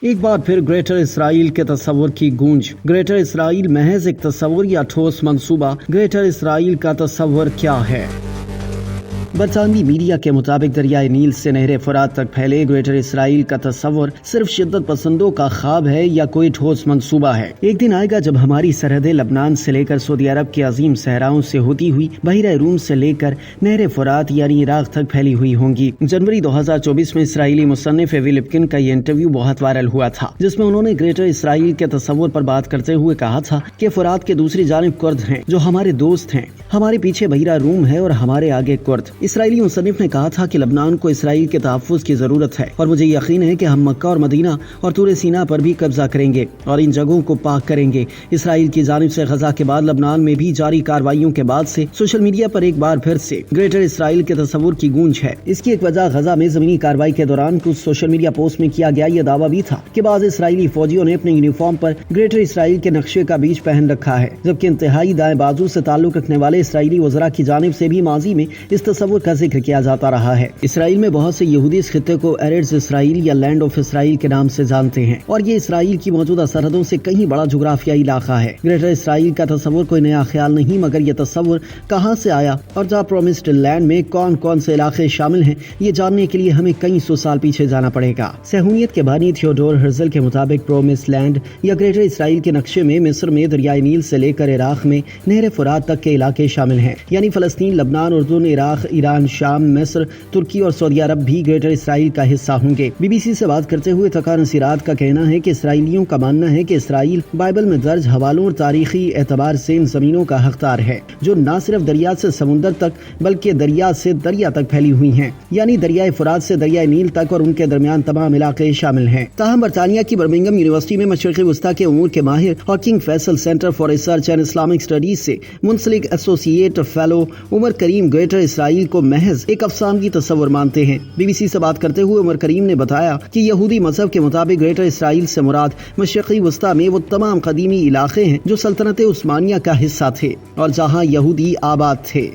ایک بار پھر گریٹر اسرائیل کے تصور کی گونج۔ گریٹر اسرائیل محض ایک تصور یا ٹھوس منصوبہ؟ گریٹر اسرائیل کا تصور کیا ہے؟ برطانوی میڈیا کے مطابق دریائے نیل سے نہر فرات تک پھیلے گریٹر اسرائیل کا تصور صرف شدت پسندوں کا خواب ہے یا کوئی ٹھوس منصوبہ ہے؟ ایک دن آئے گا جب ہماری سرحدیں لبنان سے لے کر سعودی عرب کی عظیم صحراؤں سے ہوتی ہوئی بحیرہ روم سے لے کر نہر فرات یعنی عراق تک پھیلی ہوئی ہوں گی۔ جنوری 2024 میں اسرائیلی مصنف ایوی لپکن کا یہ انٹرویو بہت وائرل ہوا تھا، جس میں انہوں نے گریٹر اسرائیل کے تصور پر بات کرتے ہوئے کہا تھا کہ فرات کے دوسری جانب کرد ہیں جو ہمارے دوست ہیں، ہمارے پیچھے بحیرہ روم ہے اور ہمارے آگے کرد۔ اسرائیلی مصنف نے کہا تھا کہ لبنان کو اسرائیل کے تحفظ کی ضرورت ہے اور مجھے یقین ہے کہ ہم مکہ اور مدینہ اور طور سینا پر بھی قبضہ کریں گے اور ان جگہوں کو پاک کریں گے۔ اسرائیل کی جانب سے غزہ کے بعد لبنان میں بھی جاری کارروائیوں کے بعد سے سوشل میڈیا پر ایک بار پھر سے گریٹر اسرائیل کے تصور کی گونج ہے۔ اس کی ایک وجہ غزہ میں زمینی کارروائی کے دوران کچھ سوشل میڈیا پوسٹ میں کیا گیا یہ دعویٰ بھی تھا کہ بعض اسرائیلی فوجیوں نے اپنے یونیفارم پر گریٹر اسرائیل کے نقشے کا بیج پہن رکھا ہے، جبکہ انتہائی دائیں بازو سے تعلق رکھنے والے اسرائیلی وزراء کی جانب سے بھی ماضی میں اس تصور کا ذکر کیا جاتا رہا ہے۔ اسرائیل میں بہت سے یہودی اس خطے کو ایرڈز اسرائیل یا لینڈ آف اسرائیل کے نام سے جانتے ہیں اور یہ اسرائیل کی موجودہ سرحدوں سے کہیں بڑا جغرافیائی علاقہ ہے۔ گریٹر اسرائیل کا تصور کوئی نیا خیال نہیں، مگر یہ تصور کہاں سے آیا اور دا پرومسڈ لینڈ میں کون کون سے علاقے شامل ہیں، یہ جاننے کے لیے ہمیں کئی سو سال پیچھے جانا پڑے گا۔ صہیونیت کے بانی تھیوڈور ہرزل کے مطابق پرومسڈ لینڈ یا گریٹر اسرائیل کے نقشے میں مصر میں دریائے نیل سے لے کر عراق میں نہر فرات تک کے علاقے شامل ہیں، یعنی فلسطین، لبنان، اردن، عراق، ایران، شام، مصر، ترکی اور سعودی عرب بھی گریٹر اسرائیل کا حصہ ہوں گے۔ بی بی سی سے بات کرتے ہوئے تقا نصیرات کا کہنا ہے کہ اسرائیلیوں کا ماننا ہے کہ اسرائیل بائبل میں درج حوالوں اور تاریخی اعتبار سے ان زمینوں کا حقدار ہے جو نہ صرف دریا سے سمندر تک بلکہ دریا سے دریا تک پھیلی ہوئی ہیں، یعنی دریائے فرات سے دریائے نیل تک اور ان کے درمیان تمام علاقے شامل ہیں۔ تاہم برطانیہ کی برمنگھم یونیورسٹی میں مشرقی وسطیٰ کے امور کے ماہر اور king Faisal centre for research and Islamic studies سے منسلک ایسوسیٹ فیلو عمر کریم گریٹر اسرائیل کو محض ایک افسانوی تصور مانتے ہیں۔ بی بی سی سے بات کرتے ہوئے عمر کریم نے بتایا کہ یہودی مذہب کے مطابق گریٹر اسرائیل سے مراد مشرقی وسطیٰ میں وہ تمام قدیمی علاقے ہیں جو سلطنت عثمانیہ کا حصہ تھے اور جہاں یہودی آباد تھے۔